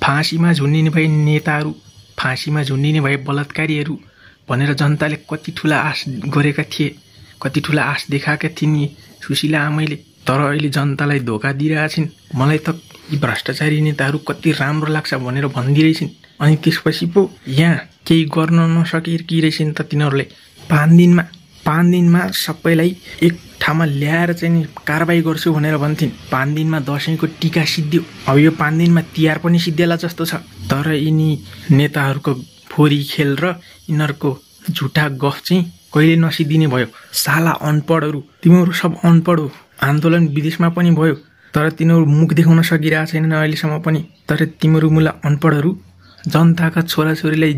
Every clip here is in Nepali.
फाँसीमा झुन्डिने भए नेताहरू, फाँसीमा झुन्डिने भए बलात्कारीहरू भनेर जनताले कति ठुला आश गरेका थिए, कति ठुला आश देखाएका थिइन् यी सुशीला आमैले। तर अहिले जनतालाई धोका दिइरहेछिन्। मलाई त यी भ्रष्टाचारी नेताहरू कति राम्रो लाग्छ भनेर भनिदिरहेछिन्। अनि त्यसपछि पो यहाँ केही गर्न नसकेकी रहेछन् त तिनीहरूले। 5 दिनमा सबैलाई एक ठाउँमा ल्याएर चाहिँ नि कारबाही गर्छु भनेर भन्थिन्। 5 दिनमा दसैँको टिका सिद्धियो। अब यो 5 दिनमा तिहार पनि सिद्धिएला जस्तो छ। तर यिनी नेताहरूको फोरी खेल र यिनीहरूको झुटा गफ चाहिँ कहिले नसिद्धिने भयो। साला अनपढहरू, तिमीहरू सब अनपढ हो। आन्दोलन विदेशमा पनि भयो तर तिनीहरू मुख देखाउन सकिरहेको छैनन् अहिलेसम्म पनि। तर तिमीहरू मुला अनपढहरू जनताका छोराछोरीलाई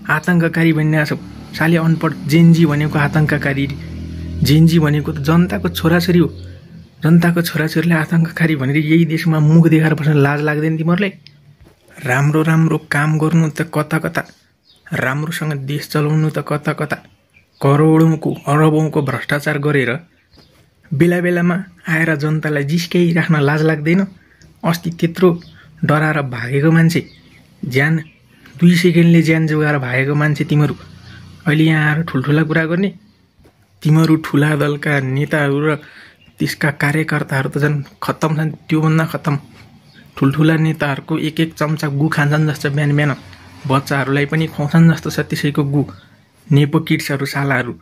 आतङ्ककारी भनिरहेछौ। साले अनपढ। जेनजी भनेको आतङ्ककारी, जेनजी भनेको त जनताको छोराछोरी हो। जनताको छोराछोरीलाई आतङ्ककारी भनेर यही देशमा मुख देखाएर बस्न लाज लाग्दैन तिमीहरूलाई? राम्रो राम्रो काम गर्नु त कता कता, राम्रोसँग देश चलाउनु त कता कता, करोडौँको अरबौँको भ्रष्टाचार गरेर बेला बेलामा आएर जनतालाई जिस्काइराख्न लाज लाग्दैन? अस्ति त्यत्रो डराएर भागेको मान्छे, ज्यान 2 सेकेन्डले ज्यान जोगाएर भागेको मान्छे तिमीहरू अहिले यहाँ आएर ठुल्ठुला कुरा गर्ने? तिमीहरू ठुला दलका नेताहरू र त्यसका कार्यकर्ताहरू त झन् खत्तम छन्। त्योभन्दा खत्तम ठुल्ठुला नेताहरूको एक चम्चा गु खान्छन् जस्तो बिहान बिहान बच्चाहरूलाई पनि खुवाउँछन् जस्तो छ त्यसैको गु। नेपो किड्सहरू सालाहरू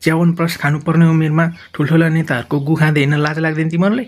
च्यावन प्लस खानुपर्ने उमेरमा ठुल्ठुला नेताहरूको गु खाँदै हिँड्न लाज लाग्दैन तिमीहरूलाई?